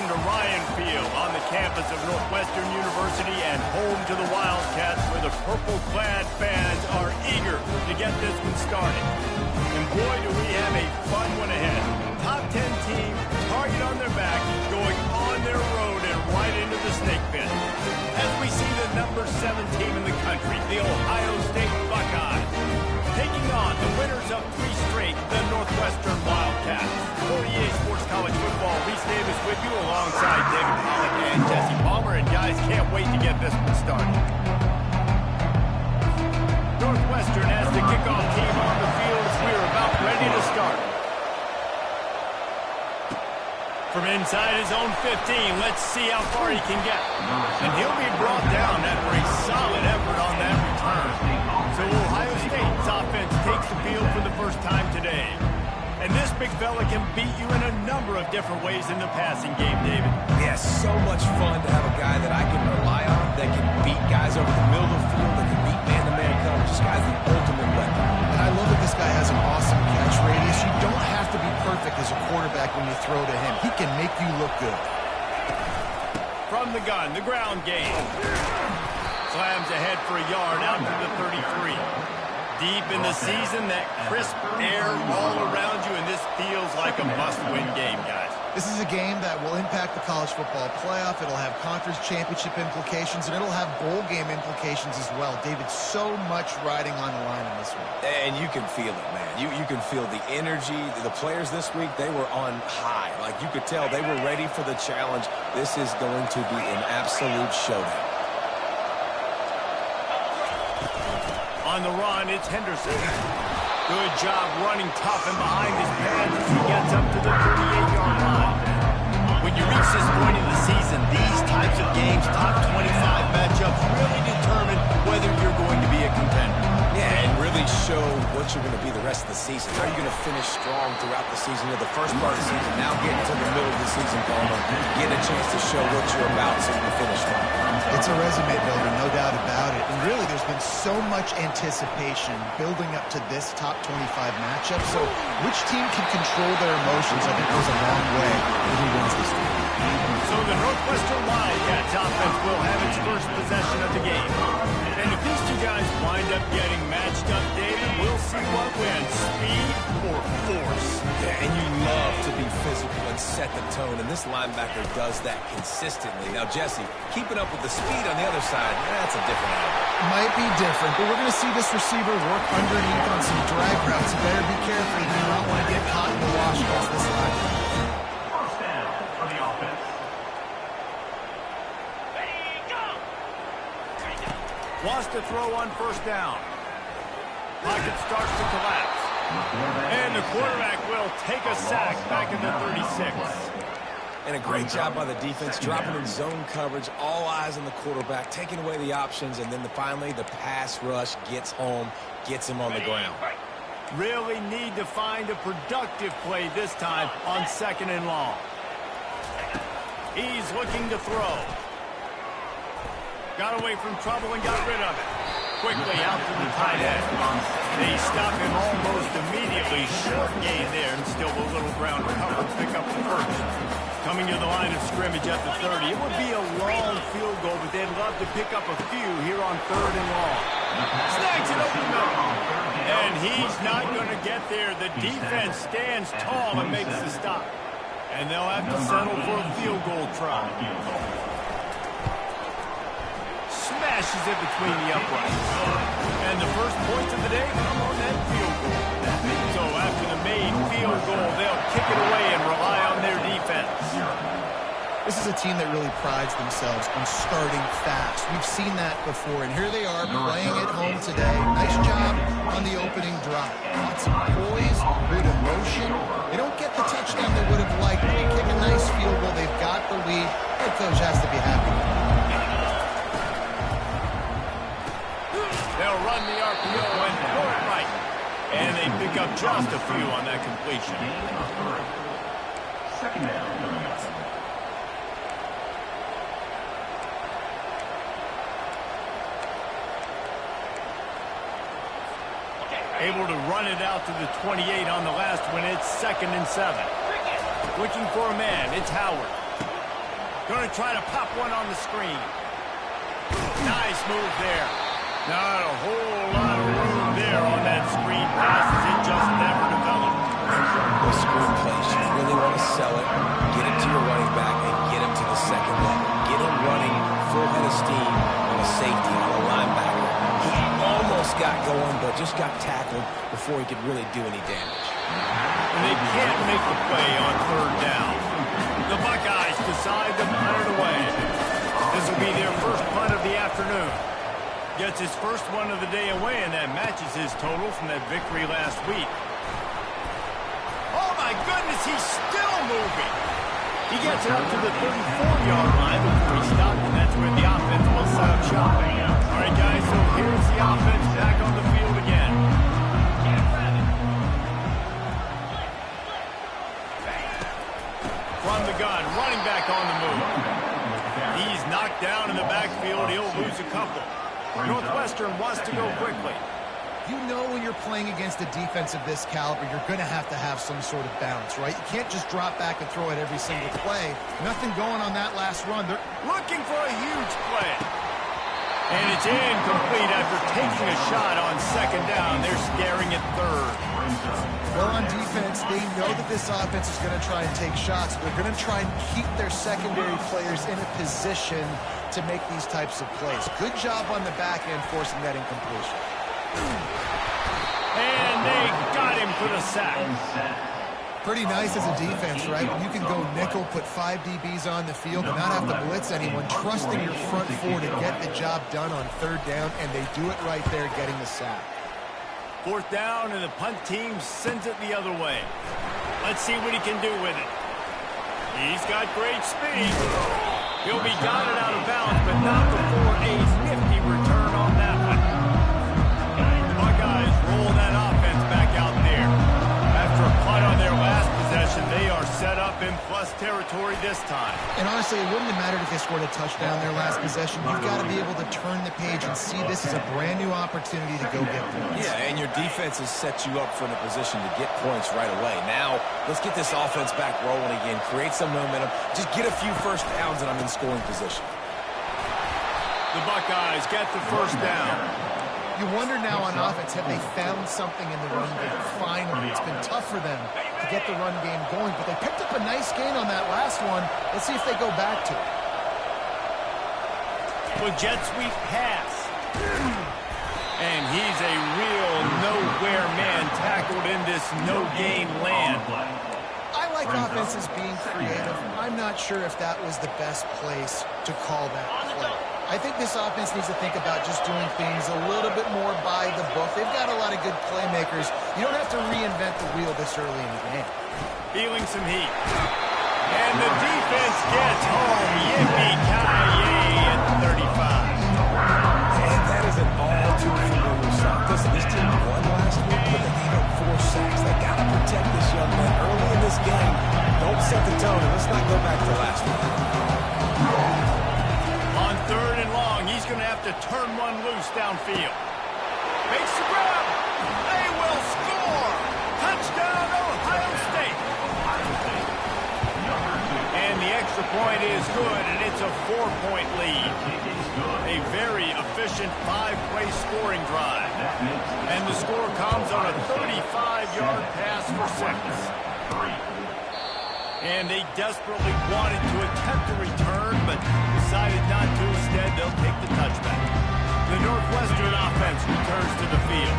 Welcome to Ryan Field on the campus of Northwestern University and home to the Wildcats, where the purple-clad fans are eager to get this one started. And boy, do we have a fun one ahead. Top 10 team, target on their back, going on their road and right into the snake pit. As we see the number 7 team in the country, the Ohio State Buckeyes, taking on the winners of 3 straight, the Northwestern Wildcats. For EA Sports College Football, Reese Davis with you alongside David Pollock and Jesse Palmer. And guys, can't wait to get this one started. Northwestern has the kickoff team on the field as we are about ready to start. From inside his own 15, let's see how far he can get. And he'll be brought down after a solid effort on that return. So Ohio State's offense takes the field for the first time today. And this big fella can beat you in a number of different ways in the passing game, David. Yeah, so much fun to have a guy that I can rely on, that can beat guys over the middle of the field, that can beat man-to-man coverage. This guy's the ultimate weapon. And I love that this guy has an awesome catch radius. You don't have to be perfect as a quarterback when you throw to him. He can make you look good. From the gun, the ground game. Slams ahead for a yard out to the 33. Deep in the season, that crisp air all around you, and this feels like a must-win game, guys. This is a game that will impact the college football playoff. It'll have conference championship implications, and it'll have bowl game implications as well. David, so much riding on the line in this one. And you can feel it, man. You can feel the energy. The players this week, they were on high. Like, you could tell they were ready for the challenge. This is going to be an absolute showdown. On the run, it's Henderson. Good job running tough and behind his pads as he gets up to the 38-yard line. When you reach this point in the season, these types of games, top 25 matchups, really determine whether you're going to be a contender. Yeah, and really show what you're going to be the rest of the season. How are you going to finish strong throughout the season? You're the first part of the season, now getting to the middle of the season, Palmer. Get a chance to show what you're about so you can finish strong. It's a resume builder, no doubt about it. And really, there's been so much anticipation building up to this top 25 matchup. So which team can control their emotions, I think, goes a long way for who wins this game. So the Northwestern Wildcats offense will have its first possession of the game. And if these two guys wind up getting matched up, David, we'll see what wins, speed or force. Yeah, and you love to be physical and set the tone, and this linebacker does that consistently. Now, Jesse, keeping up with the speed on the other side, that's a different animal. Might be different, but we're going to see this receiver work underneath on some drag routes. You better be careful. You do not want to get caught in the wash against this line. First down for the offense. Wants to throw on first down. Pocket starts to collapse. And the quarterback will take a sack back in the 36. And a great job by the defense, dropping in zone coverage, all eyes on the quarterback, taking away the options, and then finally the pass rush gets home, gets him on the ground. Really need to find a productive play this time on 2nd and long. He's looking to throw. Got away from trouble and got rid of it. Quickly out to the tight end. They stop him almost immediately. Short gain there, and still a little ground cover to pick up the first. Coming to the line of scrimmage at the 30. It would be a long field goal, but they'd love to pick up a few here on 3rd and long. Snags it over the middle. And he's not going to get there. The defense stands tall and makes the stop. And they'll have to settle for a field goal try. Smashes it between the uprights. And the first points of the day come on that field goal. So after the made field goal, they'll kick it away and rely on their defense. This is a team that really prides themselves on starting fast. We've seen that before, and here they are playing at home today. Nice job on the opening drive. Lots of poise, good emotion. They don't get the touchdown they would have liked, but they kick a nice field goal. They've got the lead. Head coach has to be happy. They'll run the RPO and throw it right. And they pick up just a few on that completion. Second down. Able to run it out to the 28 on the last one. It's 2nd and 7. Looking for a man. It's Howard. Going to try to pop one on the screen. Nice move there. Not a whole lot of room there on that screen pass as it just never developed. The screen plays, you really want to sell it, get it to your running back, and get him to the second level. Get him running full head of steam on a safety, on a linebacker. He almost got going, but just got tackled before he could really do any damage. And they can't make the play on third down. The Buckeyes decide to punt it away. This will be their first punt of the afternoon. Gets his first one of the day away, and that matches his total from that victory last week. Oh, my goodness, he's still moving. He gets it up to the 34-yard line before he stopped, and that's where the offense will set up shop. All right, guys, so here's the offense back on the field again. From the gun, running back on the move. He's knocked down in the backfield. He'll lose a couple. Northwestern wants to go quickly. You know when you're playing against a defense of this caliber, you're going to have some sort of balance, right? You can't just drop back and throw it every single play. Nothing going on that last run. They're looking for a huge play. And it's incomplete after taking a shot on second down. They're staring at third. Well, on defense, they know that this offense is going to try and take shots. They're going to try and keep their secondary players in a position to make these types of plays. Good job on the back end forcing that incompletion. And they got him for the sack. Pretty nice as a defense, right? When you can go nickel, put 5 DBs on the field, and not have to blitz anyone, trusting your front four to get the job done on third down, and they do it right there, getting the sack. Fourth down, and the punt team sends it the other way. Let's see what he can do with it. He's got great speed. He'll be got it out of bounds, but not before a nifty return on that one. The Buckeyes roll that offense back out there. After a punt on their last possession, they are set up in plus territory this time. And honestly, it wouldn't have mattered if they scored a touchdown their last possession. You've got to be able to turn the page and see this as a brand new opportunity to go get points. Yeah, and your defense has set you up for the position to get points right away. Now, let's get this offense back rolling again, create some momentum, just get a few first downs, and I'm in scoring position. The Buckeyes get the first down. You wonder now on offense, have they found something in the run game? Finally, it's been tough for them to get the run game going, but they picked up a nice gain on that last one. Let's see if they go back to it. Well, jet sweep pass. And he's a real nowhere man tackled in this no-gain land. I like offenses being creative. I'm not sure if that was the best place to call that play. I think this offense needs to think about just doing things a little bit more by the book. They've got a lot of good playmakers. You don't have to reinvent the wheel this early in the game. Feeling some heat. And the defense gets home. Yippee-ki-yay at 35. And that is an all-too-familiar sound. Listen, this team won last week, but they gave up 4 sacks. They got to protect this young man early in this game. Don't set the tone, and let's not go back to last week. On third and long, he's going to have to turn one loose downfield. Makes the grab. They will score. Touchdown, Ohio State. And the extra point is good, and it's a 4-point lead. A very efficient 5-play scoring drive. And the score comes on a 35-yard pass for 6. And they desperately wanted to attempt a return, but decided not to. Instead, they'll take the touchback. The Northwestern offense returns to the field.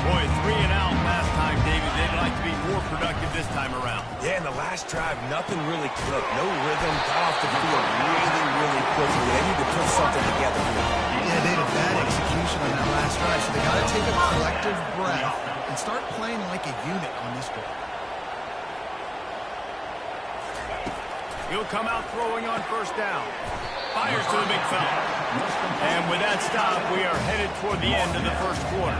Boy, 3 and out last time, David. They'd like to be more productive this time around. Yeah, in the last drive, nothing really clicked. No rhythm, got off the field really quickly. They need to put something together here. Yeah, they had a bad execution on that last drive, so they got to take a collective breath and start playing like a unit on this drive. He'll come out throwing on first down. Fires to the big fella. And with that stop, we are headed toward the end of the first quarter.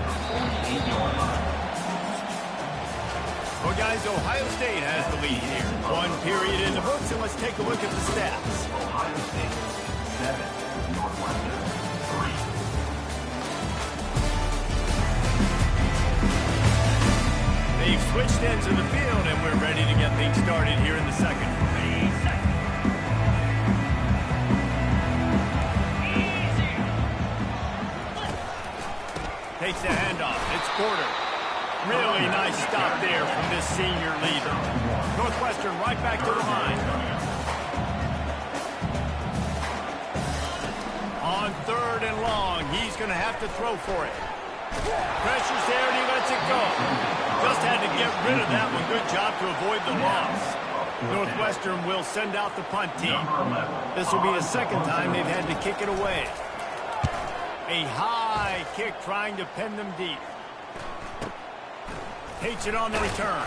Well, guys, Ohio State has the lead here. 1 period in the books, and let's take a look at the stats. Ohio State 7, Northwestern 3. They've switched ends of the field, and we're ready to get things started here in the second. fakes the handoff. It's Porter. Really nice stop there from this senior leader. Northwestern right back to the line. On 3rd and long, he's going to have to throw for it. Pressure's there, and he lets it go. Just had to get rid of that one. Good job to avoid the loss. Northwestern will send out the punt team. This will be the second time they've had to kick it away. A high kick trying to pin them deep. Takes it on the return.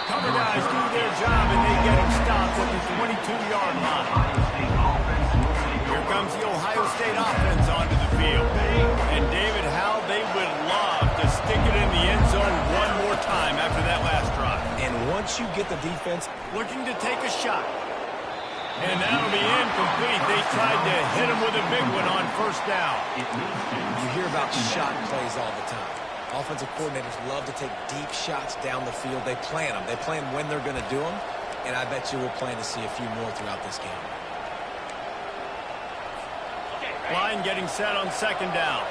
Cover guys do their job, and they get him stopped at the 22-yard line. Here comes the Ohio State offense onto the field. And David, how they would love to stick it in the end zone one more time after that last drive. And once you get the defense looking to take a shot. And that'll be incomplete. They tried to hit him with a big one on 1st down. You hear about shot plays all the time. Offensive coordinators love to take deep shots down the field. They plan them. They plan when they're going to do them. And I bet you we'll plan to see a few more throughout this game. Line getting set on 2nd down.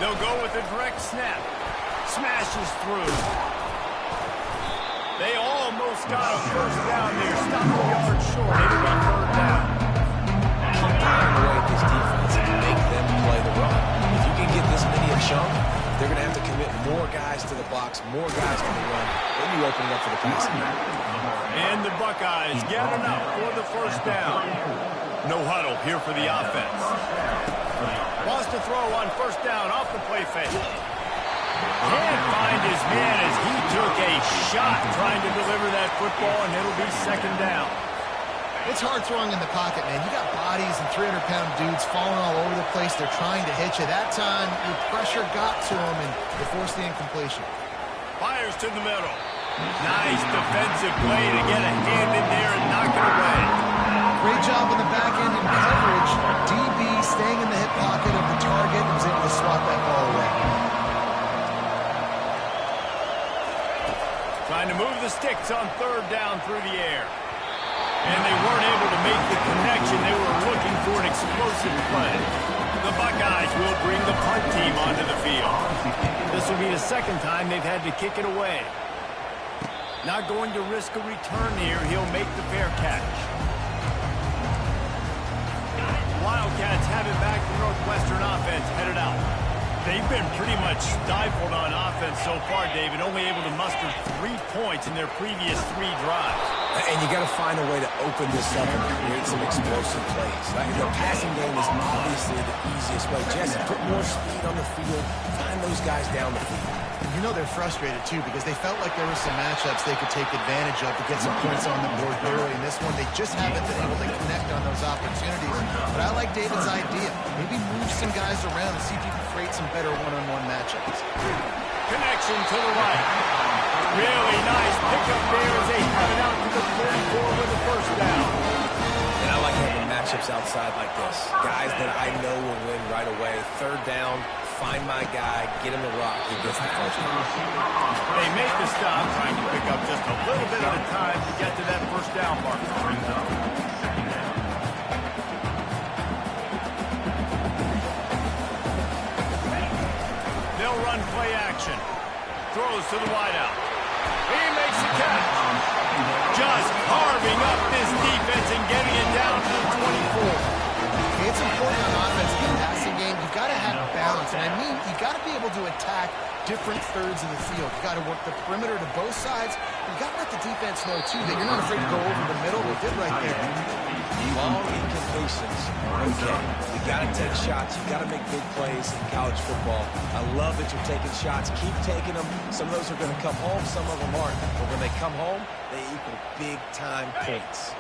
They'll go with a direct snap. Smashes through. They almost got a 1st down there. Stopped a yard short. It'll be 3rd down. Keep pounding away at this defense and make them play the run. If you can get this many a chunk, they're going to have to commit more guys to the box, more guys to the run. Then you open it up for the passing game. And the Buckeyes get enough for the 1st down. No huddle here for the offense. Wants to throw on 1st down off the play fake. Can't find his man as he took a shot trying to deliver that football, and it'll be 2nd down. It's hard throwing in the pocket, man. You got bodies and 300-pound dudes falling all over the place. They're trying to hit you. That time, your pressure got to him, and they forced the incompletion. Fires to the middle. Nice defensive play to get a hand in there and knock it away. Great job on the back end in coverage. DB staying in the hip pocket of the target and was able to swat that ball away. Trying to move the sticks on 3rd down through the air. And they weren't able to make the connection. They were looking for an explosive play. The Buckeyes will bring the punt team onto the field. This will be the 2nd time they've had to kick it away. Not going to risk a return here. He'll make the fair catch. Wildcats have it back. The Northwestern offense headed out. They've been pretty much stifled on offense so far, David, only able to muster 3 points in their previous 3 drives. And you got to find a way to open this up and create some explosive plays. Like the passing game is obviously the easiest way. Jesse, put more speed on the field. Find those guys down the field. You know they're frustrated, too, because they felt like there were some matchups they could take advantage of to get some points on the board early. In this one, they just haven't been able to connect on those opportunities. But I like David's idea. Maybe move some guys around and see if you can create some better one-on-one matchups. Connection to the right. Really nice pickup there as they have it out to the 34 with the 1st down. And I like having matchups outside like this. Guys that I know will win right away. 3rd down, find my guy, get him the rock, he gets the 1st down. They make the stop, trying to pick up just a little bit at a time to get to that 1st down mark. They'll run play action. Throws to the wideout. He makes the catch. Just carving up this defense and getting it down to the 24. It's important on offense in the passing game. You've got to have balance. And I mean, you've got to be able to attack different thirds of the field. You've got to work the perimeter to both sides. You've got to let the defense know, too, that you're not afraid to go over the middle. They did right there. Long incompletions. Okay. You got to take shots. You got to make big plays in college football. I love that you're taking shots. Keep taking them. Some of those are going to come home. Some of them aren't. But when they come home, they equal big-time points.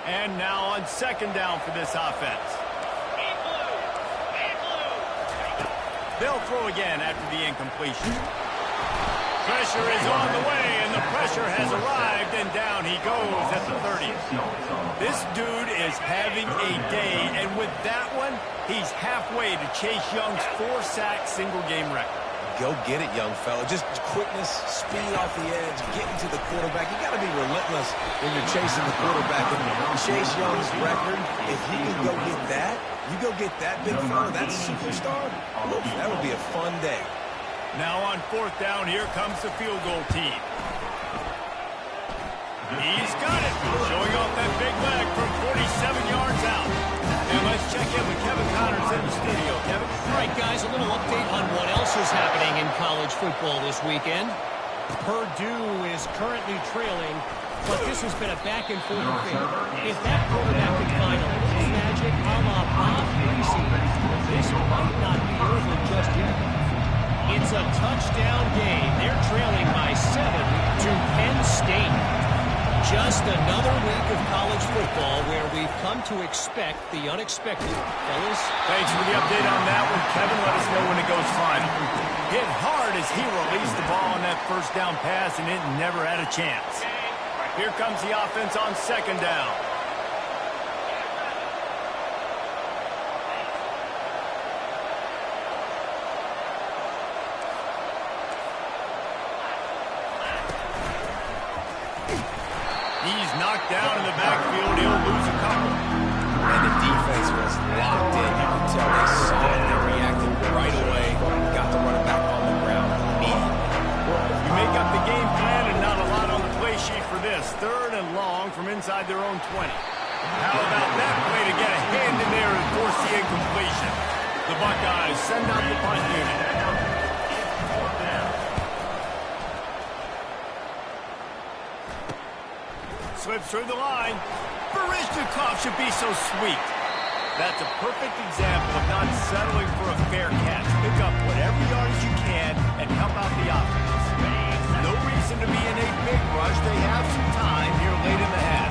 And now on 2nd down for this offense. They'll throw again after the incompletion. Pressure is on the way, and the pressure has arrived, and down he goes at the 30th. This dude is having a day, and with that one, he's halfway to Chase Young's 4-sack single-game record. Go get it, young fella. Just quickness, speed off the edge, getting to the quarterback. You got to be relentless when you're chasing the quarterback. And Chase Young's record, if he can go get that, You go get that big fella, that superstar, oof, that would be a fun day. Now on 4th down, here comes the field goal team. He's got it, showing off that big leg from 47 yards out. And let's check in with Kevin Connors in the studio. Kevin? All right, guys, a little update on what else is happening in college football this weekend. Purdue is currently trailing, but this has been a back-and-forth affair. If that quarterback can find a little magic a la Bob Greasy, this might not be over just yet. It's a touchdown game. They're trailing by 7 to Penn State. Just another week of college football where we've come to expect the unexpected. Fellas? Thanks for the update on that one, Kevin. Let us know when it goes final. Hit hard as he released the ball on that 1st down pass, and it never had a chance. Here comes the offense on 2nd down. He's knocked down in the backfield. He'll lose a couple. And the defense was locked in. You can tell they saw it. They reacted right away. Got the running back on the ground immediately. You make up the game plan and not a lot on the play sheet for this. 3rd and long from inside their own 20. How about that play to get a hand in there and force the incompletion? The Buckeyes send out the punt unit. Slips through the line. Barishnikov should be so sweet. That's a perfect example of not settling for a fair catch. Pick up whatever yardage you can and help out the offense. No reason to be in a big rush. They have some time here late in the half.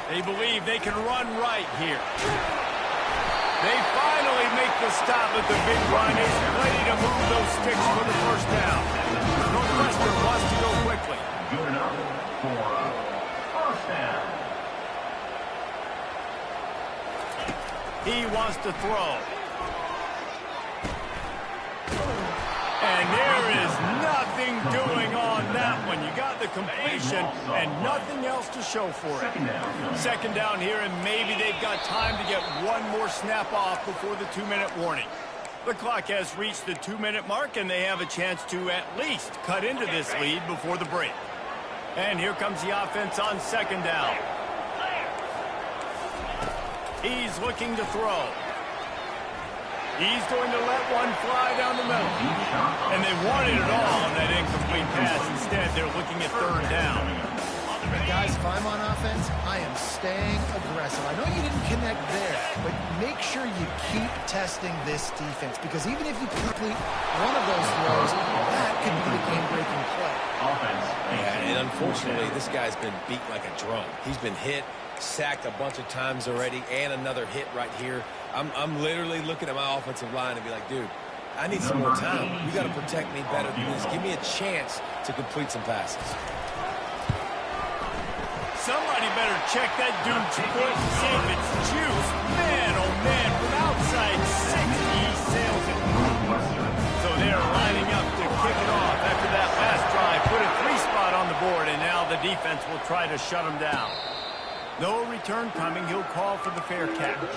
They believe they can run right here. They finally make the stop at the big run. He's ready to move those sticks for the 1st down. Northwestern wants to go quickly. Good enough for 1st down. He wants to throw. And there is nothing doing on that one. You got the completion and nothing else to show for it. 2nd down here, and maybe they've got time to get one more snap off before the 2-minute warning. The clock has reached the 2-minute mark, and they have a chance to at least cut into this lead before the break. And here comes the offense on 2nd down. He's looking to throw. He's going to let one fly down the middle. And they wanted it all on that incomplete pass. Instead, they're looking at 3rd down. Guys, if I'm on offense, I am staying aggressive. I know you didn't connect there, but make sure you keep testing this defense, because even if you complete one of those throws, that could be the game-breaking play. Yeah, and unfortunately, this guy's been beat like a drum. He's been hit, sacked a bunch of times already, and another hit right here. I'm literally looking at my offensive line and be like, dude, I need some more time. You got to protect me better than this. Give me a chance to complete some passes. Somebody better check that dude's foot and see if it's juice. Man, oh man, from outside 6, he sails it. So they're lining up to kick it off after that last drive. Put a 3-spot on the board, and now the defense will try to shut them down. No return coming. He'll call for the fair catch. The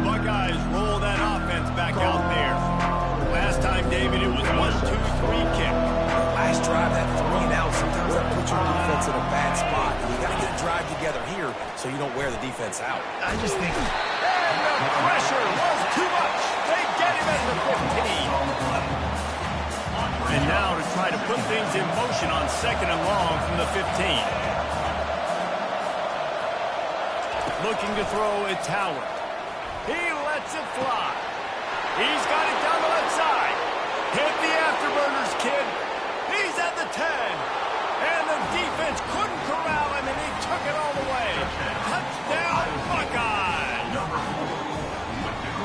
Buckeyes roll that offense back out there. Last time, David, it was 1-2-3 kick. Last drive, that 3 and out, sometimes that puts your defense in a bad spot. You got to get a drive together here so you don't wear the defense out. I just think... And the pressure was too much. They get him at the 15. And now to try to put things in motion on 2nd and long from the 15. Looking to throw, it's Howard. He lets it fly. He's got it down the left side. Hit the afterburners, kid. He's at the 10. And the defense couldn't corral him, and he took it all the way. Touchdown, Buckeyes.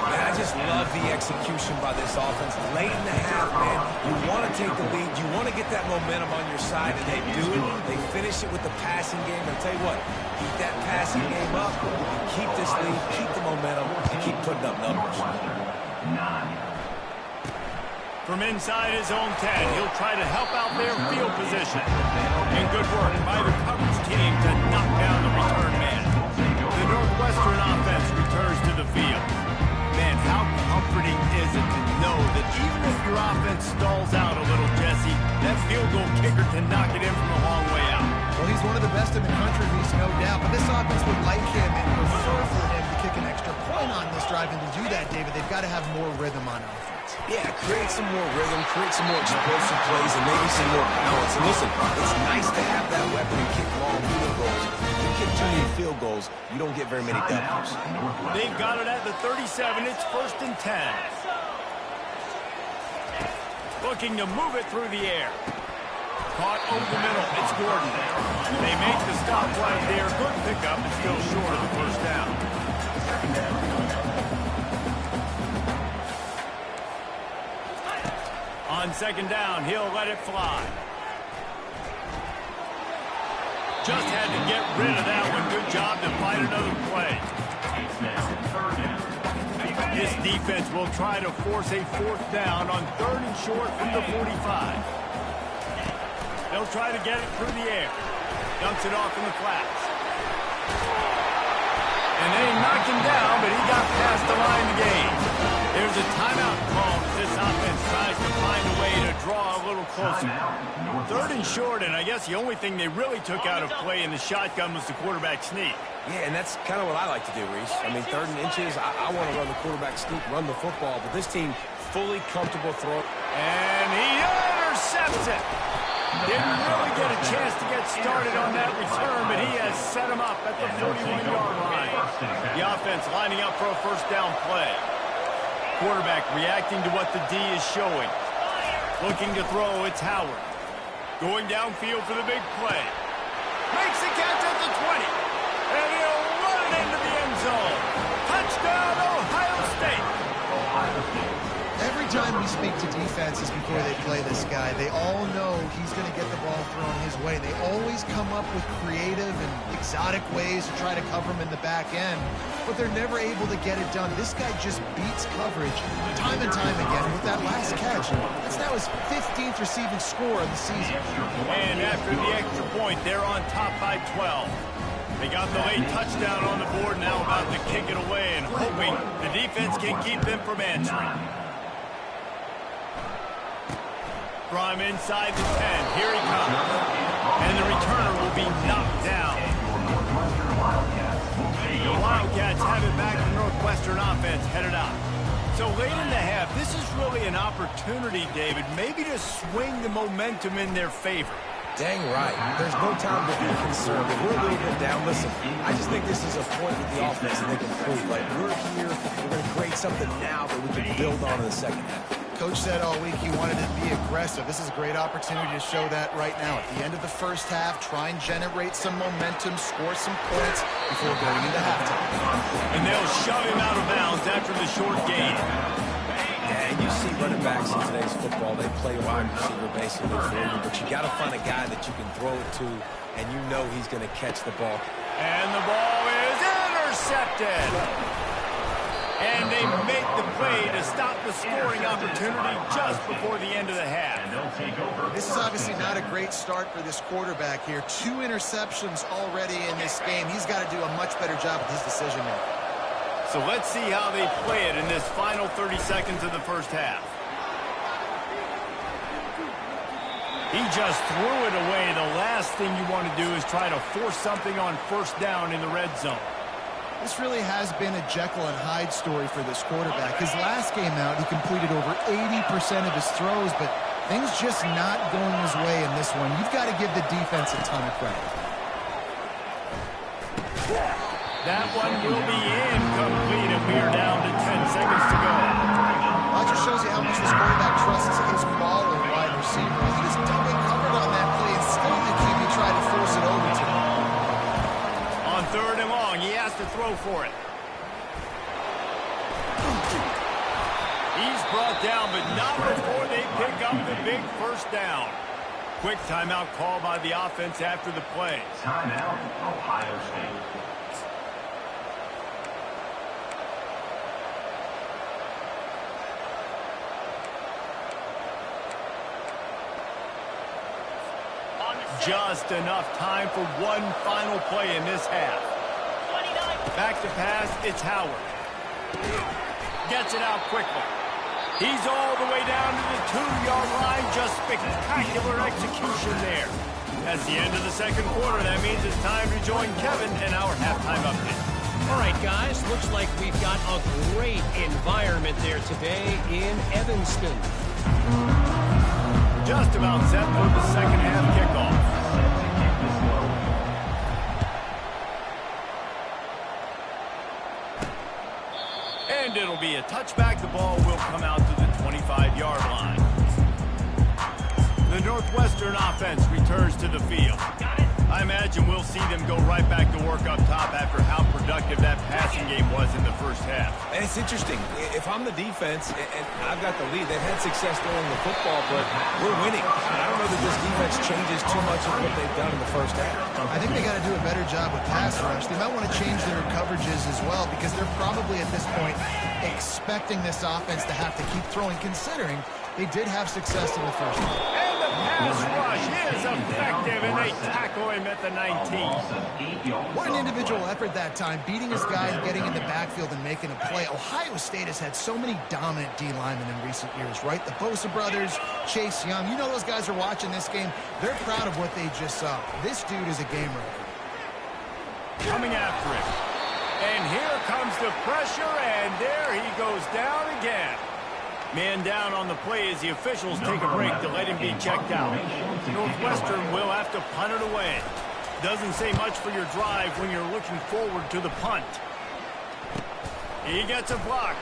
Man, I just love the execution by this offense. Late in the half, man, you want to take the lead. You want to get that momentum on your side, and they do it. They finish it with the passing game. I'll tell you what, keep that passing game up, keep this lead, keep the momentum, and keep putting up numbers. From inside his own 10, he'll try to help out their field position. And good work by the coverage team to knock field goal kicker to knock it in from a long way out. Well, he's one of the best in the country, Reese, no doubt. But this offense would like him and prefer for him to kick an extra point on this drive. And to do that, David, they've got to have more rhythm on offense. Yeah, create some more rhythm, create some more explosive plays, and maybe some more balance. And listen, it's nice to have that weapon and kick long field goals. You kick too many field goals, you don't get very many W's. They've got it at the 37. It's 1st and 10. Looking to move it through the air. Caught over the middle. It's Gordon. They make the stop right there. Good pickup, but still short of the first down. On 2nd down, he'll let it fly. Just had to get rid of that one. Good job to find another play. This defense will try to force a 4th down on 3rd and short from the 45. They'll try to get it through the air. Dumps it off in the flats. And they knocked him down, but he got past the line to gain. There's a timeout call as this offense tries to find a way to draw a little closer. 3rd and short, and I guess the only thing they really took out of play in the shotgun was the quarterback sneak. Yeah, and that's kind of what I like to do, Reese. I mean, 3rd and inches, I want to run the quarterback sneak, run the football, but this team fully comfortable throwing. And he intercepts it. Didn't really get a chance to get started on that return, but he has set him up at the 41-yard line. The offense lining up for a 1st down play. Quarterback reacting to what the D is showing. Looking to throw, it's Howard. Going downfield for the big play. Makes the catch at the 20. And he'll run it into the end zone. Touchdown, Ohio State. Every time we speak to defenses before they play this guy, they all know he's going to get the ball thrown his way. They always come up with creative and exotic ways to try to cover him in the back end, but they're never able to get it done. This guy just beats coverage time and time again with that last catch. That's now his 15th receiving score of the season. And after the extra point, they're on top by 12. They got the late touchdown on the board, now about to kick it away and hoping the defense can keep them from answering. From inside the 10, here he comes. And the returner will be knocked down. The Wildcats have it back to Northwestern offense headed out. So late in the half, this is really an opportunity, David, maybe to swing the momentum in their favor. Dang right. There's no time to be concerned. If we're a little bit down, listen, I just think this is a point with the offense that they can prove. Like, we're here, we're going to create something now that we can build on in the 2nd half. Coach said all week he wanted to be aggressive. This is a great opportunity to show that right now. At the end of the 1st half, try and generate some momentum, score some points before going into halftime. And they'll shove him out of bounds after the short gain. Yeah, and you see running backs in today's football, they play wide receiver basically for you, but you got to find a guy that you can throw it to, and you know he's going to catch the ball. And the ball is intercepted. And they make the play to stop the scoring opportunity just before the end of the half. This is obviously not a great start for this quarterback here. 2 interceptions already in this game. He's got to do a much better job with his decision making. So let's see how they play it in this final 30 seconds of the 1st half. He just threw it away. The last thing you want to do is try to force something on 1st down in the red zone. This really has been a Jekyll and Hyde story for this quarterback. His last game out, he completed over 80% of his throws, but things just not going his way in this one. You've got to give the defense a ton of credit. That one will be incomplete, and we are down to 10 seconds to go. That just shows you how much this quarterback trusts his quality wide receiver. He was double covered on that play, and still the QB tried to force it over to him. On 3rd and long, he has to throw for it. He's brought down, but not before they pick up the big 1st down. Quick timeout call by the offense after the play. Timeout, Ohio State. Just enough time for one final play in this half. Back to pass, it's Howard. Gets it out quickly. He's all the way down to the 2-yard line. Just spectacular execution there. That's the end of the second quarter. That means it's time to join Kevin in our halftime update. All right, guys, looks like we've got a great environment there today in Evanston. Just about set for the second half kickoff. And it'll be a touchback. The ball will come out to the 25-yard line. The Northwestern offense returns to the field. I imagine we'll see them go right back to work up top after how productive that passing game was in the first half. And it's interesting. If I'm the defense and I've got the lead, they've had success throwing the football, but we're winning. I don't know that this defense changes too much of what they've done in the first half. I think they got to do a better job with pass rush. They might want to change their coverages as well because they're probably at this point expecting this offense to have to keep throwing, considering they did have success in the first half. And the pass rush is effective, and they tackle him at the 19. What an individual effort that time, beating his guy, getting in the backfield and making a play. Ohio State has had so many dominant D linemen in recent years, right? The Bosa brothers, Chase Young. You know those guys are watching this game. They're proud of what they just saw. This dude is a game record. Coming after him. And here comes the pressure, and there he goes down again. Man down on the play as the officials take a break to let him be checked out. Northwestern will have to punt it away. Doesn't say much for your drive when you're looking forward to the punt. He gets a block.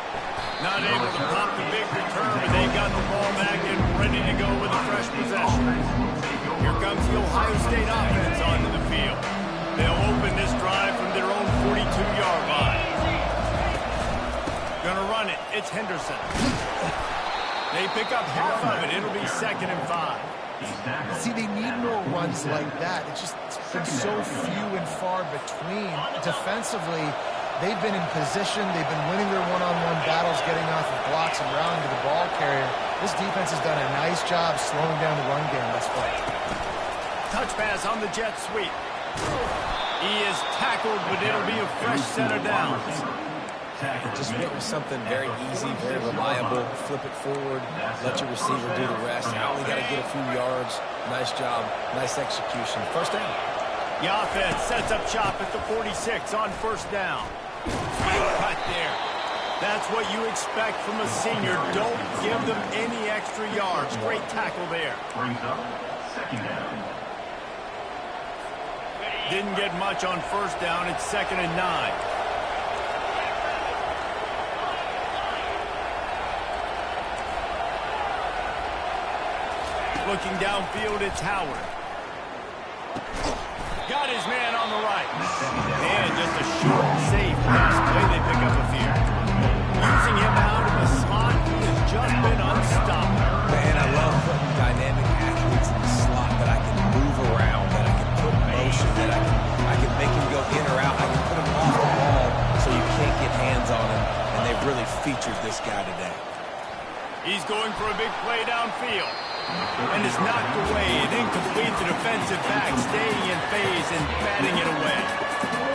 Not able to pop the big return, but they got the ball back and ready to go with a fresh possession. Here comes the Ohio State offense onto the field. They'll open this drive from their own 42-yard line. Gonna run it. It's Henderson. They pick up half of it. It'll be 2nd and 5. See, they need more runs like that. It's just been so few and far between. Defensively, they've been in position. They've been winning their one-on-one battles, getting off of blocks and rounding to the ball carrier. This defense has done a nice job slowing down the run game thus far. Touch pass on the jet sweep. He is tackled, but it'll be a fresh set of downs. Just went with something very easy, very reliable. Flip it forward, let your receiver do the rest. I only got to get a few yards. Nice job, nice execution. First down. The offense sets up shop at the 46 on first down. Big cut there. That's what you expect from a senior. Don't give them any extra yards. Great tackle there. Brings up 2nd down. Didn't get much on first down. It's 2nd and 9. Looking downfield, it's Howard. Got his man on the right. And just a short, safe pass play. They pick up a few. Using him out of the slot, he has just been unstoppable. Man, I love putting dynamic athletes in the slot that I can move around, that I can put in motion, that I can make him go in or out. I can put him off the ball so you can't get hands on him. And they've really featured this guy today. He's going for a big play downfield. And is knocked away and incomplete to defensive back, staying in phase and batting it away.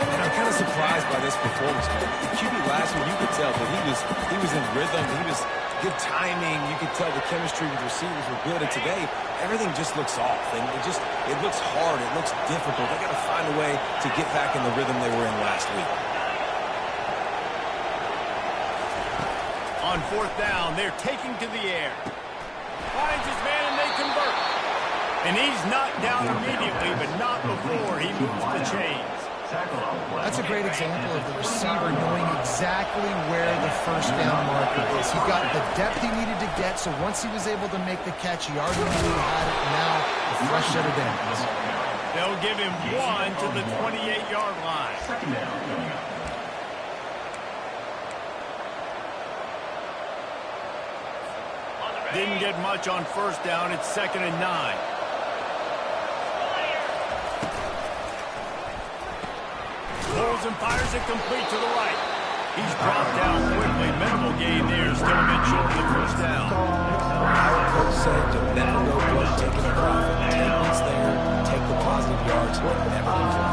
And I'm kind of surprised by this performance. The QB last week, you could tell that he was in rhythm. He was good timing. You could tell the chemistry with receivers were good. And today, everything just looks off. And it looks hard. It looks difficult. They got to find a way to get back in the rhythm they were in last week. On fourth down, they're taking to the air. Finds his man and they convert. And he's knocked down immediately, but not before he moves the chains. That's a great example of the receiver knowing exactly where the first down marker is. He got the depth he needed to get, so once he was able to make the catch, he already knew he had it. Now, a fresh set of downs. They'll give him 1 to the 28-yard line. 2nd down. Didn't get much on first down. It's 2nd and 9. Pulls and fires it complete to the right. He's dropped down quickly. Minimal gain there. Still a bit short of the first down. Our coach said to never go broke taking a profit. Take what's there, take the positive yards, and never lose it.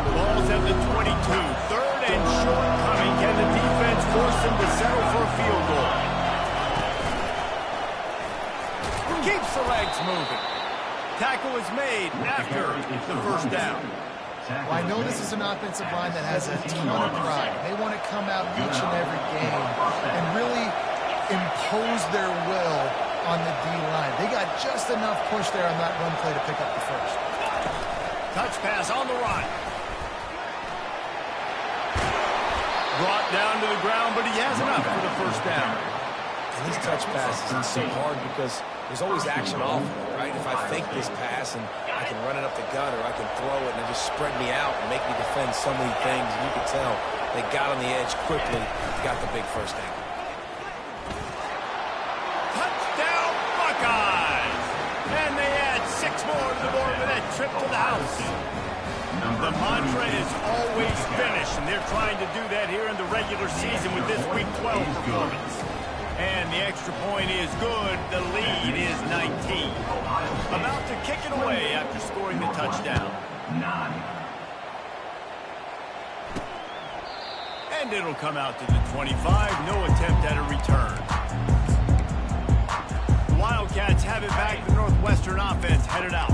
Ball's at the 22. 3rd and short coming. Can the defense force him to settle for a field goal? gets the legs moving. Tackle is made after the first down. Well, I know this is an offensive line that has a ton of pride. They want to come out each and every game and really impose their will on the D-line. They got just enough push there on that run play to pick up the first. Touch pass on the run. Brought down to the ground, but he has enough for the first down. And these touch passes are so hard because there's always action off of it, right? If I fake this pass and I can run it up the gut or I can throw it and it just spread me out and make me defend so many things, and you can tell they got on the edge quickly, got the big first down. Touchdown, Buckeyes! And they add 6 more to the board with that trip to the house. The mantra is always finish, and they're trying to do that here in the regular season with this Week 12 performance. And the extra point is good. The lead is 19. About to kick it away after scoring the touchdown. 9. And it'll come out to the 25. No attempt at a return. The Wildcats have it back. The Northwestern offense headed out.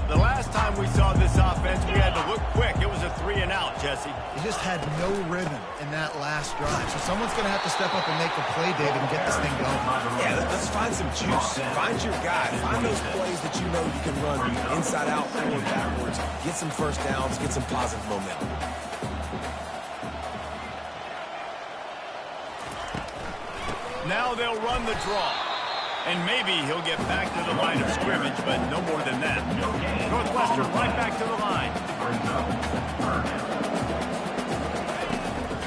The last time we saw this offense, we had to look quick. It was a 3-and-out, Jesse. They just had no rhythm in that last drive. So someone's going to have to step up and make a play, David, and get this thing going. Yeah, let's find some juice. Find your guy. Find those plays that you know you can run inside out, forward, backwards. Get some first downs. Get some positive momentum. Now they'll run the draw. And maybe he'll get back to the line of scrimmage, but no more than that. Northwestern right back to the line.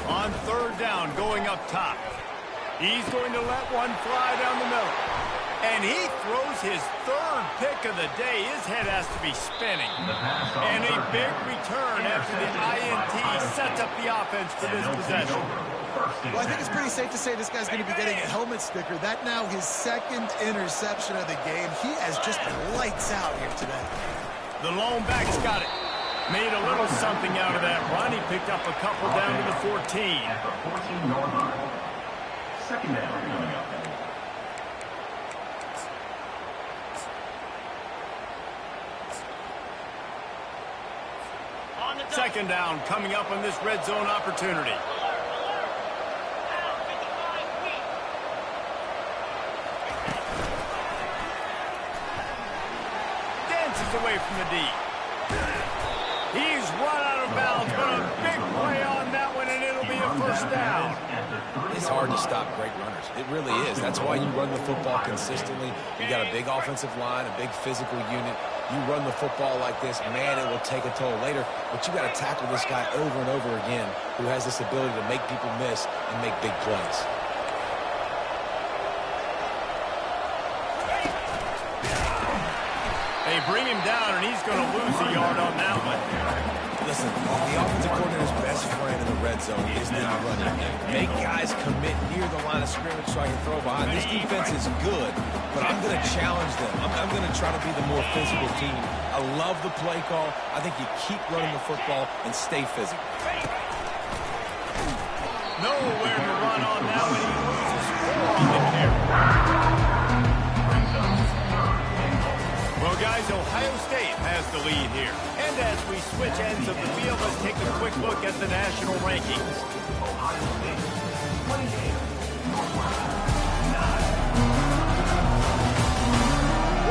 On third down, going up top. He's going to let one fly down the middle. And he throws his 3rd pick of the day. His head has to be spinning. And a big return after the INT sets up the offense for this possession. Well, I think it's pretty safe to say this guy's going to be getting a helmet sticker. That now his 2nd interception of the game. He has just lights out here today. The lone back's got it. Made a little something out of that run. He picked up a couple down to the 14. At the 14-yard line. 2nd down coming up. Second down coming up on this red zone opportunity. Dances away from the D. He's run out of bounds, but a big play on that one, and it'll be a first down. It's hard to stop great runners. It really is. That's why you run the football consistently. You got a big offensive line, a big physical unit. You run the football like this, man, it will take a toll later. But you got to tackle this guy over and over again who has this ability to make people miss and make big plays. They bring him down, and he's going to lose a yard on that one. Listen, the offensive coordinator's best friend in the red zone is the running game. Make guys commit near the line of scrimmage so I can throw behind. This defense is good, but I'm going to challenge them. I'm going to try to be the more physical team. I love the play call. I think you keep running the football and stay physical. Nowhere to run on that one. He loses 4 on the carry. Well, guys, Ohio State has the lead here. And as we switch ends of the field, let's take a quick look at the national rankings. Ohio State, 28.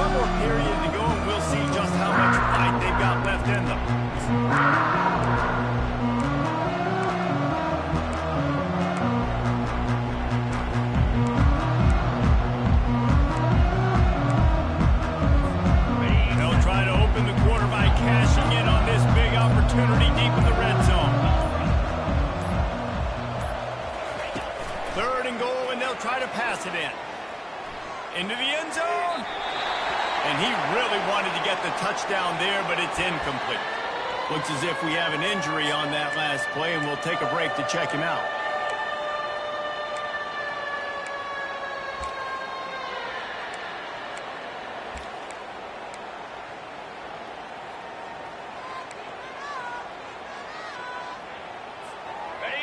One more period to go, and we'll see just how much fight they've got left in them. Cashing in on this big opportunity deep in the red zone. 3rd and goal, and they'll try to pass it in. Into the end zone. And he really wanted to get the touchdown there, but it's incomplete. Looks as if we have an injury on that last play, and we'll take a break to check him out.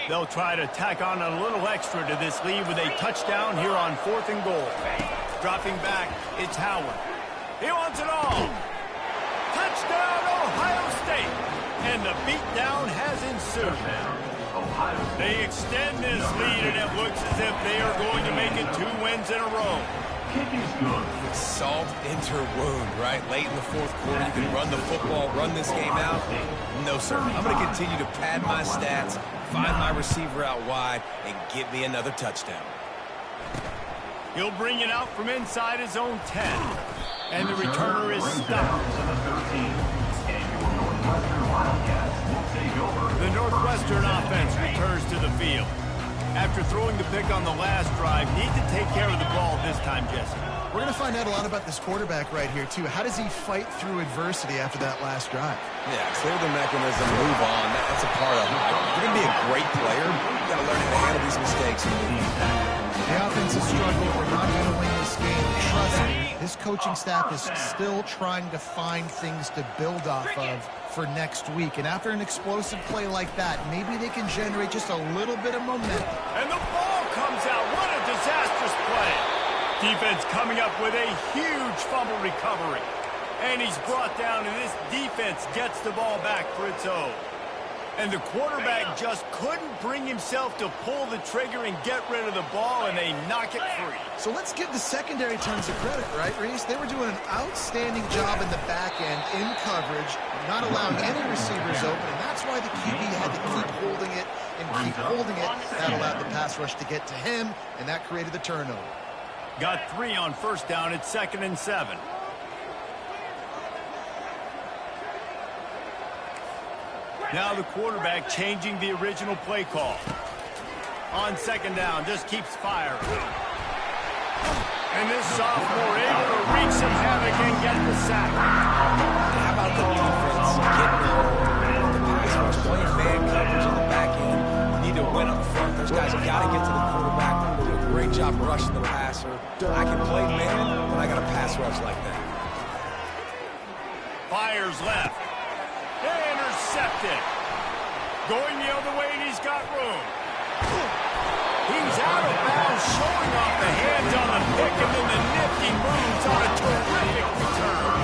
They'll try to tack on a little extra to this lead with a touchdown here on 4th and goal. Dropping back, it's Howard. He wants it all. Touchdown, Ohio State. And the beatdown has ensued. They extend this lead, and it looks as if they are going to make it 2 wins in a row. Salt into her wound, right? Late in the fourth quarter, you can run the football, run this game out. No, sir. I'm going to continue to pad my stats, find my receiver out wide, and get me another touchdown. He'll bring it out from inside his own 10. And the returner is stopped. The Northwestern offense returns to the field. After throwing the pick on the last drive, need to take care of the ball this time, Jesse. We're going to find out a lot about this quarterback right here, too. How does he fight through adversity after that last drive? Yeah, clear the mechanism, move on. That's a part of it. If you're going to be a great player, you've got to learn how to handle these mistakes. The offense has struggled. We're not going to win this game. Trust me, this coaching staff is still trying to find things to build off of for next week. And after an explosive play like that, maybe they can generate just a little bit of momentum. And the ball comes out. What a disastrous play. Defense coming up with a huge fumble recovery. And he's brought down, and this defense gets the ball back for its own. And the quarterback just couldn't bring himself to pull the trigger and get rid of the ball, and they knock it free. So let's give the secondary tons of credit, right, Reese? They were doing an outstanding job in the back end, in coverage, not allowing any receivers open, and that's why the QB had to keep holding it and keep holding it. That allowed the pass rush to get to him, and that created the turnover. Got 3 on first down at 2nd and 7. Now the quarterback changing the original play call. On 2nd down, just keeps firing. And this sophomore able to wreak some havoc and get the sack. How about the defense getting the pass rush, playing man coverage in the back end? You need to win up front. Those guys have got to get to the quarterback. Do a great job rushing the passer. I can play man, but I got a pass rush like that. Fires left. Intercepted. Going the other way, and he's got room. He's out of bounds, showing off the hands on the pick, and then the nifty moves on a terrific return.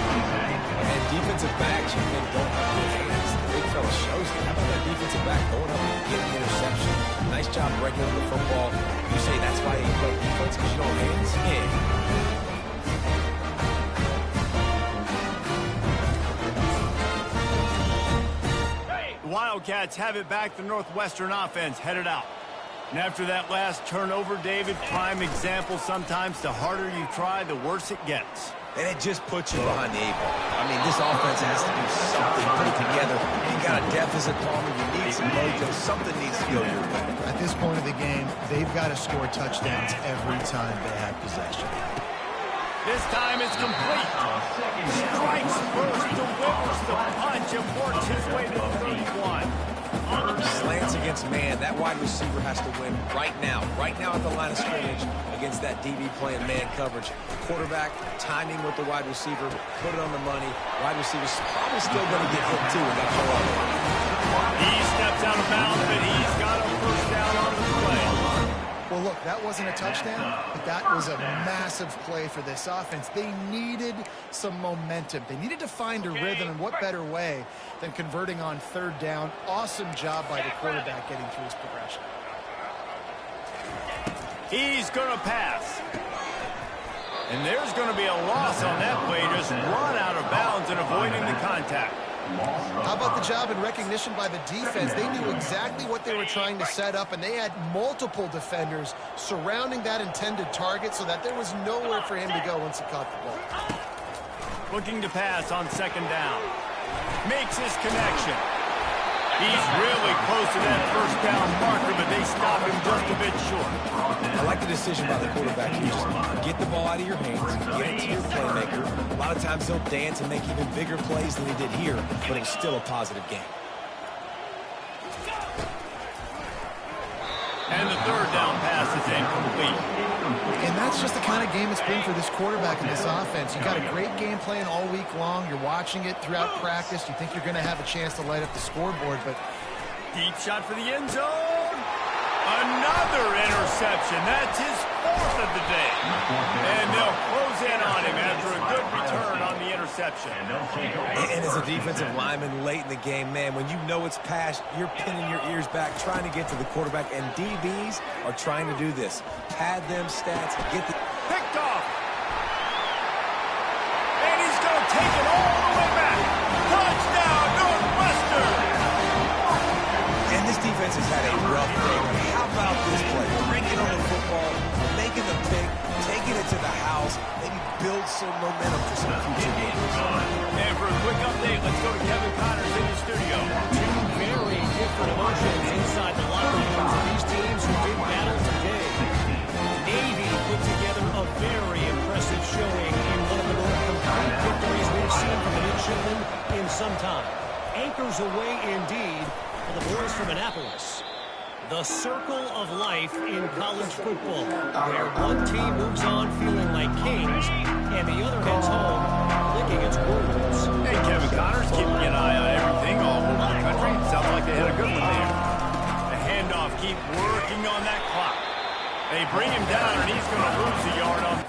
And defensive backs, you think, don't have good hands. The big fella shows it. How about that defensive back going up and getting the interception? Nice job breaking up the football. You say that's why you play defense, because you don't have hands? Yeah. Wildcats have it back. The Northwestern offense headed out. And after that last turnover, David, prime example, sometimes the harder you try, the worse it gets. And it just puts you behind the 8 ball. I mean, this offense has to do something, put it together. You got a deficit, Palmer. You need some mojo. Something needs to go your way. At this point of the game, they've got to score touchdowns every time they have possession. This time it's complete. Strikes first, delivers the punch, and works his way to the 31. Slants against man. That wide receiver has to win right now at the line of scrimmage against that DB playing man coverage. Quarterback, timing with the wide receiver, put it on the money. Wide receiver's probably still going to get hit too and that's all. He steps out of bounds, but he's got a first down on the play. Well, look, that wasn't a touchdown, but that was a massive play for this offense. They needed some momentum. They needed to find a rhythm, and what better way than converting on 3rd down. Awesome job by the quarterback getting through his progression. He's going to pass. And there's going to be a loss on that play. Just run out of bounds and avoiding the contact. How about the job in recognition by the defense? They knew exactly what they were trying to set up, and they had multiple defenders surrounding that intended target so that there was nowhere for him to go once he caught the ball. Looking to pass on 2nd down. Makes his connection. He's really close to that first down marker, but they stop him just a bit short. I like the decision by the quarterback here. Just get the ball out of your hands, get it to your playmaker. A lot of times he'll dance and make even bigger plays than he did here, but it's still a positive game. And the 3rd down pass is incomplete. And that's just the kind of game it's been for this quarterback and this offense. You got a great game plan all week long. You're watching it throughout practice. You think you're going to have a chance to light up the scoreboard, but Deep shot for the end zone. Another interception. That's his fourth of the day. And they'll close in on him after a good return on the interception. And as a defensive lineman late in the game, man, when you know it's passed, you're pinning your ears back, trying to get to the quarterback, and DBs are trying to do this. Pad them stats, get the... Picked off. And he's going to take it all the way back. Touchdown, Northwestern. And this defense has had a rough day. How about this play? Bringing on the football, making the pick, taking it to the house, maybe build some momentum for some future games. And for a quick update, let's go to Kevin Connors in the studio. Two very different emotions inside the locker rooms of these teams who did battle today. Navy put together a very impressive showing in one of the more complete victories we've seen from the midshipmen in some time. Anchors away indeed for the boys from Annapolis. The circle of life in college football, where one team moves on feeling like kings and the other heads home licking its wounds. Hey, Kevin Connors, keeping an eye on everything all over the country. Sounds like they had a good one there. The handoff, keep working on that clock. They bring him down, and he's going to lose a yard on.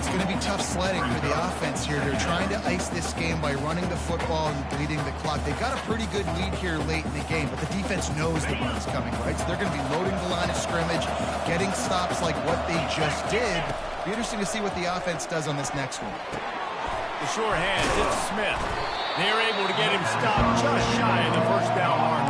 It's going to be tough sledding for the offense here. They're trying to ice this game by running the football and bleeding the clock. They've got a pretty good lead here late in the game, but the defense knows the run's coming, right? So they're going to be loading the line of scrimmage, getting stops like what they just did. Be interesting to see what the offense does on this next one. The sure hands, it's Smith. They're able to get him stopped just shy of the first down mark.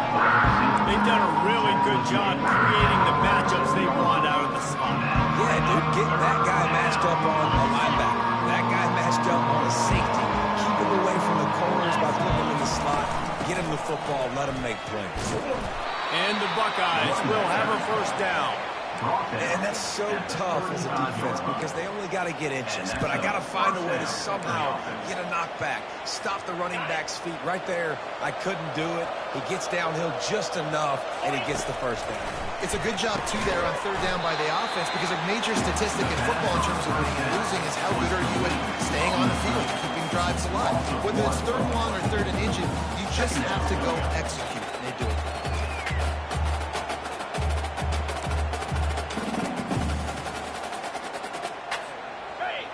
They've done a really good job creating the matchups they want out of the slot. Yeah, dude, get that guy matched up on a linebacker. That guy matched up on a safety. Keep him away from the corners by putting him in the slot. Get him the football, let him make plays. And the Buckeyes will have a first down. And that's so tough as a defense because they only got to get inches. But I got to find a way to somehow get a knockback, stop the running back's feet right there. I couldn't do it. He gets downhill just enough, and he gets the first down. It's a good job, too, there on third down by the offense because a major statistic in football in terms of winning and losing is how good are you at staying on the field, keeping drives alive. Whether it's third and long or third and inches, you just have to go execute, and they do it.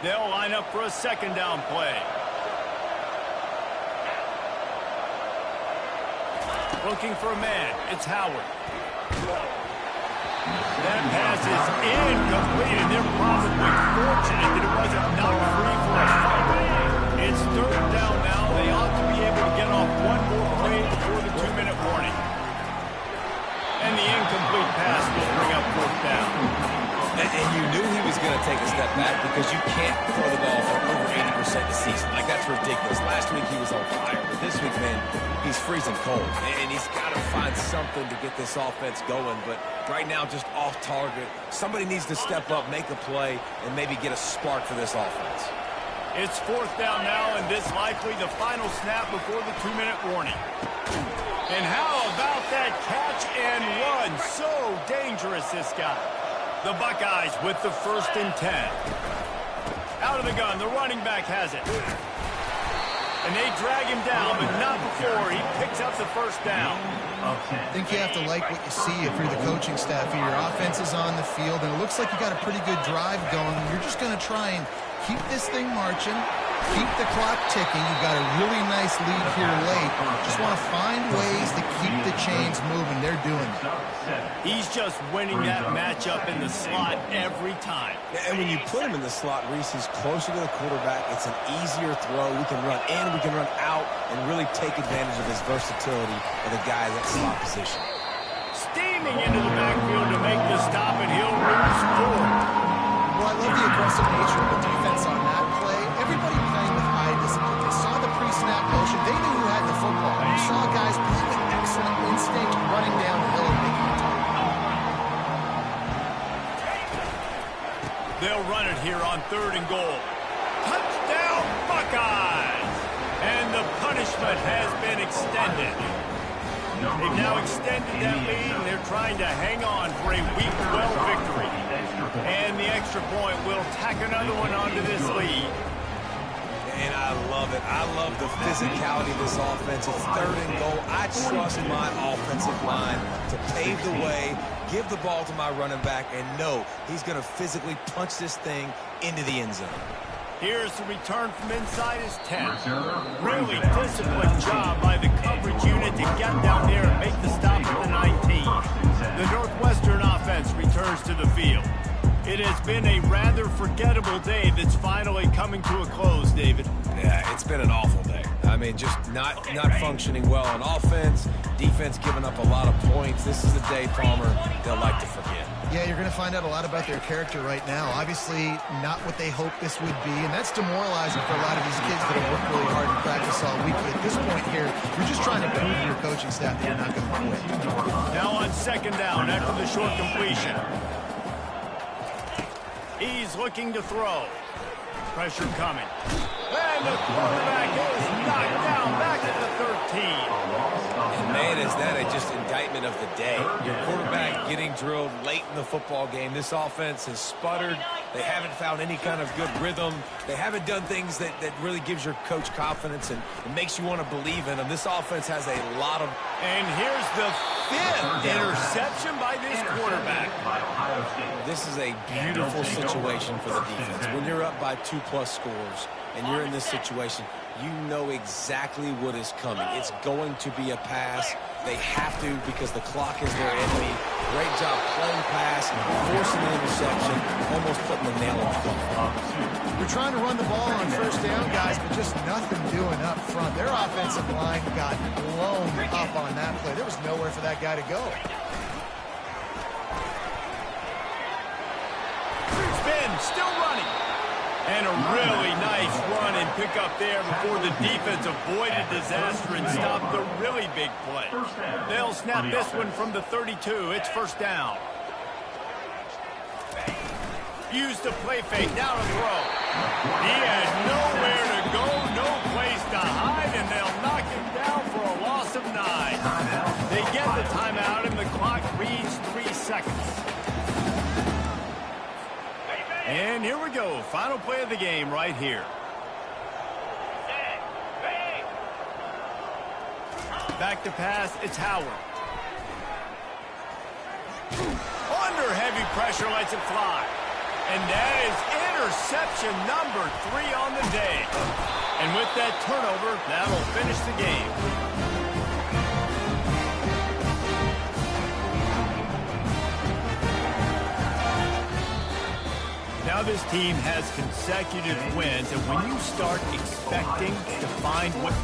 They'll line up for a second down play. Looking for a man. It's Howard. That pass is incomplete, and they're probably fortunate that it wasn't knocked free for a fumble. It's third down now. They ought to be able to get off one more play before the 2-minute warning. And the incomplete pass will bring up fourth down. And you knew he was going to take a step back because you can't throw the ball for over 80% this season. Like, that's ridiculous. Last week he was on fire, but this week, man, he's freezing cold. And he's got to find something to get this offense going. But right now, just off target. Somebody needs to step up, make a play, and maybe get a spark for this offense. It's fourth down now, and this likely the final snap before the 2-minute warning. And how about that catch and run? So dangerous, this guy. The Buckeyes with the 1st and 10. Out of the gun, the running back has it. And they drag him down, but not before he picks up the first down. I think you have to like what you see if you're the coaching staff here. Your offense is on the field, and it looks like you got a pretty good drive going. You're just going to try and keep this thing marching, keep the clock ticking. You've got a really nice lead here late. Just want to find ways to keep the chains moving. They're doing it. He's just winning that matchup in the slot every time. Yeah, and when you put him in the slot, Reese, he's closer to the quarterback. It's an easier throw. We can run in, we can run out, and really take advantage of his versatility of the guy in that slot position. Steaming into the backfield to make the stop, and he'll lose 4. Well, I love the aggressive nature of the defense on that play. Everybody playing with eye discipline. They saw the pre-snap motion. They knew who had the football. You saw guys playing with excellent instinct, running downhill and making a target. They'll run it here on 3rd and goal. Touchdown, Buckeyes! And the punishment has been extended. They've now extended that lead, and they're trying to hang on for a Week 12 victory. And the extra point will tack another one onto this lead. And I love it. I love the physicality of this offense. It's 3rd and goal. I trust my offensive line to pave the way, give the ball to my running back, and know he's going to physically punch this thing into the end zone. Here's the return from inside his 10. Really disciplined job by the coverage unit to get down there and make the stop at the 19. The Northwestern offense returns to the field. It has been a rather forgettable day that's finally coming to a close, David. Yeah, it's been an awful day. I mean, just not functioning well on offense, defense giving up a lot of points. This is a day, Palmer, they'll like to forget. Yeah, you're going to find out a lot about their character right now. Obviously, not what they hoped this would be, and that's demoralizing for a lot of these kids that have worked really hard in practice all week. At this point here, you're just trying to prove to your coaching staff that you're not going to quit. Now on 2nd down after the short completion. He's looking to throw. Pressure coming. And the quarterback is knocked down back at the 13. And man, is that just indictment of the day. Your quarterback getting drilled late in the football game. This offense has sputtered. They haven't found any kind of good rhythm. They haven't done things that really gives your coach confidence and makes you want to believe in them. This offense has a lot of... And here's the 5th interception by this quarterback. This is a beautiful situation for the defense. When you're up by 2+ scores and you're in this situation, you know exactly what is coming. It's going to be a pass. They have to because the clock is their enemy. Great job playing pass, forcing the interception, almost putting the nail in the coffin. We're trying to run the ball on 1st down, guys, but just nothing doing up front. Their offensive line got blown up on that play. There was nowhere for that guy to go. Spin, still running. And a really nice run and pick up there before the defense avoided disaster and stopped the really big play. They'll snap this one from the 32. It's 1st down. Use the play fake, now to throw. He has nowhere to go, no place to hide, and they'll knock him down for a loss of 9. They get the timeout, and the clock reads 3 seconds. And here we go. Final play of the game right here. Back to pass. It's Howard. Under heavy pressure, lets it fly. And that is interception number 3 on the day. And with that turnover, that'll finish the game. Now this team has consecutive wins, and when you start expecting to find what...